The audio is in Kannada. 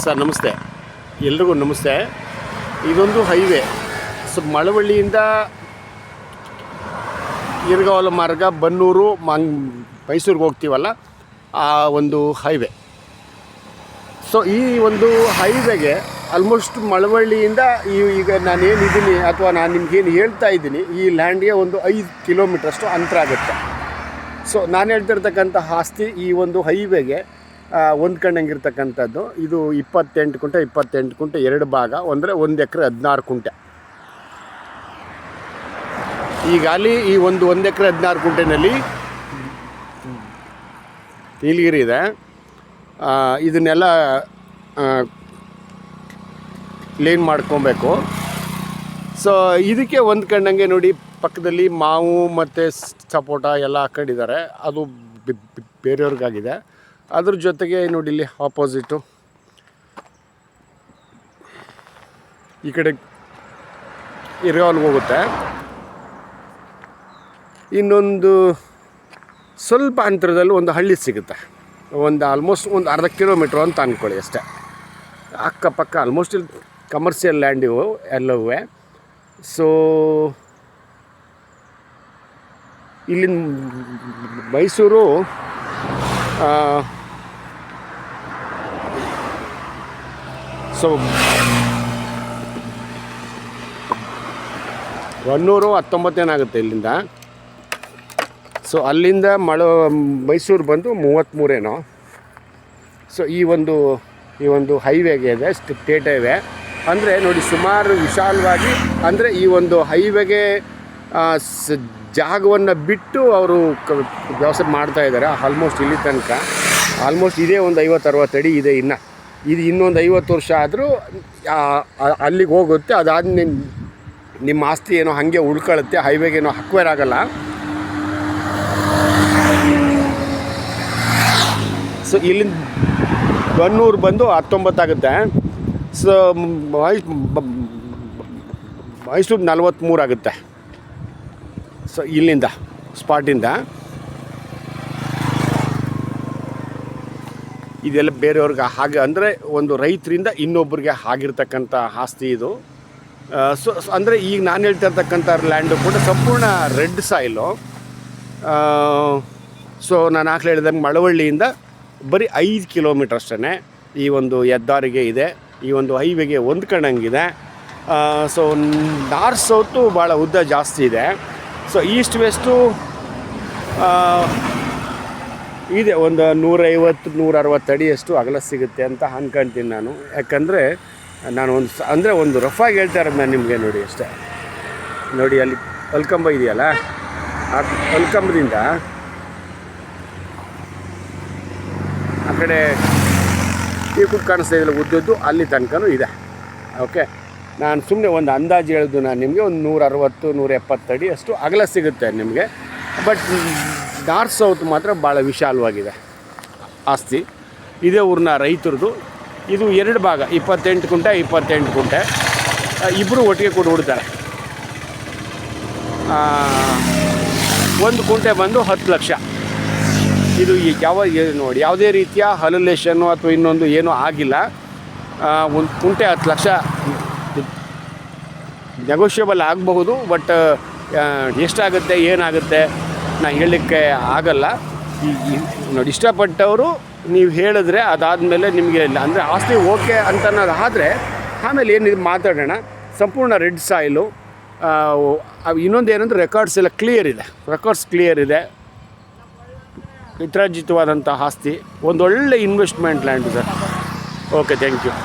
ಸರ್ ನಮಸ್ತೆ, ಎಲ್ರಿಗೂ ನಮಸ್ತೆ. ಇದೊಂದು ಹೈವೇ. ಸೊ ಮಳವಳ್ಳಿಯಿಂದ ಇರಗಾವಲ ಮಾರ್ಗ ಬನ್ನೂರು ಮೈಸೂರಿಗೆ ಹೋಗ್ತೀವಲ್ಲ, ಆ ಒಂದು ಹೈವೇ. ಸೊ ಈ ಒಂದು ಹೈವೇಗೆ ಆಲ್ಮೋಸ್ಟ್ ಮಳವಳ್ಳಿಯಿಂದ ಈಗ ನಾನೇನಿದ್ದೀನಿ ಅಥವಾ ನಾನು ನಿಮ್ಗೇನು ಹೇಳ್ತಾ ಇದ್ದೀನಿ, ಈ ಲ್ಯಾಂಡ್ಗೆ ಒಂದು 5 ಕಿಲೋಮೀಟ್ರಷ್ಟು ಅಂತರ ಆಗುತ್ತೆ. ಸೊ ನಾನು ಹೇಳ್ತಿರ್ತಕ್ಕಂಥ ಆಸ್ತಿ ಈ ಒಂದು ಹೈವೇಗೆ ಹೊಂದ್ಕೊಂಡಂಗಿರ್ತಕ್ಕಂಥದ್ದು. ಇದು 28 ಕುಂಟೆ 2 ಭಾಗ, ಅಂದರೆ 1 ಎಕರೆ 16 ಕುಂಟೆ. ಈಗ ಅಲ್ಲಿ ಈ 1 ಎಕರೆ 16 ಕುಂಟೆನಲ್ಲಿ ನೀಲಗಿರಿ ಇದೆ. ಇದನ್ನೆಲ್ಲ ಕ್ಲೀನ್ ಮಾಡ್ಕೊಬೇಕು. ಸೊ ಇದಕ್ಕೆ ಹೊಂದ್ಕೊಂಡಂಗೆ ನೋಡಿ, ಪಕ್ಕದಲ್ಲಿ ಮಾವು ಮತ್ತು ಸಪೋಟ ಎಲ್ಲ ಹಾಕೊಂಡಿದ್ದಾರೆ. ಅದು ಬೇರೆಯವ್ರಿಗಾಗಿದೆ. ಅದ್ರ ಜೊತೆಗೆ ನೋಡಿ, ಇಲ್ಲಿ ಆಪೋಸಿಟು ಈ ಕಡೆ ಇರಗಾವಲ್ಗೆ ಹೋಗುತ್ತೆ. ಇನ್ನೊಂದು ಸ್ವಲ್ಪ ಅಂತರದಲ್ಲಿ ಒಂದು ಹಳ್ಳಿ ಸಿಗುತ್ತೆ. ಆಲ್ಮೋಸ್ಟ್ ಒಂದು ಅರ್ಧ ಕಿಲೋಮೀಟ್ರ್ ಅಂತ ಅಂದ್ಕೊಳ್ಳಿ ಅಷ್ಟೇ. ಅಕ್ಕಪಕ್ಕ ಆಲ್ಮೋಸ್ಟ್ ಇಲ್ಲಿ ಕಮರ್ಷಿಯಲ್ ಲ್ಯಾಂಡ್ ಇವು ಎಲ್ಲವೂ. ಸೊ ಇಲ್ಲಿನ ಮೈಸೂರು ಸೊ 119 ಏನಾಗುತ್ತೆ ಇಲ್ಲಿಂದ. ಸೊ ಅಲ್ಲಿಂದ ಮೈಸೂರು ಬಂದು 33 ಏನೋ. ಸೊ ಈ ಒಂದು ಹೈವೇಗೆ ಇದೆ, ಸ್ಟೇಟ್ ಹೈವೇ. ಅಂದರೆ ನೋಡಿ, ಸುಮಾರು ವಿಶಾಲವಾಗಿ, ಅಂದರೆ ಈ ಒಂದು ಹೈವೇಗೆ ಜಾಗವನ್ನು ಬಿಟ್ಟು ಅವರು ವ್ಯವಸಾಯ ಮಾಡ್ತಾಯಿದ್ದಾರೆ. ಆಲ್ಮೋಸ್ಟ್ ಇಲ್ಲಿ ತನಕ ಆಲ್ಮೋಸ್ಟ್ ಇದೇ ಒಂದು 50-60 ಅಡಿ ಇದೆ. ಇದು ಇನ್ನೊಂದು 50 ವರ್ಷ ಆದರೂ ಅಲ್ಲಿಗೆ ಹೋಗುತ್ತೆ. ಅದಾದ ನಿಮ್ಮ ಆಸ್ತಿ ಏನೋ ಹಾಗೆ ಉಳ್ಕೊಳ್ಳುತ್ತೆ, ಹೈವೇಗೇನೋ ಅಕ್ವೈರ್ ಆಗಲ್ಲ. ಸೊ ಇಲ್ಲಿಂದ ಬನ್ನೂರು ಬಂದು 19 ಆಗುತ್ತೆ. ಸೊ ಮೈಸೂರು 43 ಆಗುತ್ತೆ. ಸೊ ಇಲ್ಲಿಂದ ಸ್ಪಾಟಿಂದ ಇದೆಲ್ಲ ಬೇರೆಯವ್ರಿಗೆ ಹಾಗೆ, ಅಂದರೆ ಒಂದು ರೈತರಿಂದ ಇನ್ನೊಬ್ಬರಿಗೆ ಆಗಿರ್ತಕ್ಕಂಥ ಆಸ್ತಿ ಇದು. ಸೊ ಅಂದರೆ ಈಗ ನಾನು ಹೇಳ್ತಾ ಇರ್ತಕ್ಕಂಥ ಲ್ಯಾಂಡು ಕೂಡ ಸಂಪೂರ್ಣ ರೆಡ್ ಸಾಯಿಲು. ಸೊ ನಾನು ಆಗಲೇ ಹೇಳಿದಂಗೆ ಮಳವಳ್ಳಿಯಿಂದ ಬರೀ 5 ಕಿಲೋಮೀಟ್ರ್ ಅಷ್ಟೇ ಈ ಒಂದು ಹೆದ್ದಾರಿಗೆ ಇದೆ, ಈ ಒಂದು ಹೈವೇಗೆ ಹೊಂದ್ಕೊಂಡಂಗಿದೆ. ಸೊ ನಾರ್ತ್ ಸೌತು ಭಾಳ ಉದ್ದ ಜಾಸ್ತಿ ಇದೆ. ಸೊ ಈಸ್ಟ್ ವೆಸ್ಟು ಇದೆ, ಒಂದು 150-160 ಅಡಿಯಷ್ಟು ಅಗಲ ಸಿಗುತ್ತೆ ಅಂತ ಅಂದ್ಕೊಳ್ತೀನಿ ನಾನು. ಯಾಕಂದರೆ ನಾನು ಒಂದು ರಫಾಗಿ ಹೇಳ್ತಾ ಇರೋದು ನಾನು ನಿಮಗೆ. ನೋಡಿ ಅಷ್ಟೇ, ನೋಡಿ ಅಲ್ಲಿ ಅಲ್ಕಂಬ ಇದೆಯಲ್ಲ, ಆ ಅಲ್ಕಂಬದಿಂದ ಆ ಕಡೆ ಈ ಕುಟ್ ಕಾಣಿಸ್ತಾ ಇದೆಯಲ್ಲ ಉದ್ದದ್ದು, ಅಲ್ಲಿ ತನಕನೂ ಇದೆ. ಓಕೆ, ನಾನು ಸುಮ್ಮನೆ ಒಂದು ಅಂದಾಜು ಹೇಳಿದ್ದು ನಾನು ನಿಮಗೆ. ಒಂದು 160-170 ಅಡಿ ಅಷ್ಟು ಅಗಲ ಸಿಗುತ್ತೆ ನಿಮಗೆ. ಬಟ್ ನಾರ್ತ್ ಸೌತ್ ಮಾತ್ರ ಭಾಳ ವಿಶಾಲವಾಗಿದೆ ಆಸ್ತಿ. ಇದೇ ಊರಿನ ರೈತರದು. ಇದು 2 ಭಾಗ, 28 ಕುಂಟೆ ಇಬ್ಬರು ಒಟ್ಟಿಗೆ ಕೊಟ್ಟು ಬಿಡ್ತಾರೆ. 1 ಕುಂಟೆ ಬಂದು 10 ಲಕ್ಷ. ಇದು ನೋಡಿ, ಯಾವುದೇ ರೀತಿಯ ಹಲುಲೇಷನ್ನು ಅಥವಾ ಇನ್ನೊಂದು ಏನೂ ಆಗಿಲ್ಲ. 1 ಕುಂಟೆ 10 ಲಕ್ಷ ನೆಗೋಷಿಯಬಲ್ ಆಗಬಹುದು. ಬಟ್ ಎಷ್ಟಾಗುತ್ತೆ ಏನಾಗುತ್ತೆ ನಾನು ಹೇಳಲಿಕ್ಕೆ ಆಗಲ್ಲ. ನೋಡಿ, ಇಷ್ಟಪಟ್ಟವರು ನೀವು ಹೇಳಿದ್ರೆ ಅದಾದಮೇಲೆ ನಿಮಗೆ ಅಂದರೆ ಆಸ್ತಿ ಓಕೆ ಅಂತ ಆದರೆ ಆಮೇಲೆ ಏನಿದೆ ಮಾತಾಡೋಣ. ಸಂಪೂರ್ಣ ರೆಡ್ ಸಾಯಿಲು. ಇನ್ನೊಂದು ಏನಂದರೆ ರೆಕಾರ್ಡ್ಸ್ ಎಲ್ಲ ಕ್ಲಿಯರ್ ಇದೆ. ಹಿತರಾಜಿತವಾದಂಥ ಆಸ್ತಿ, ಒಂದೊಳ್ಳೆ investment land sir. Okay, thank you.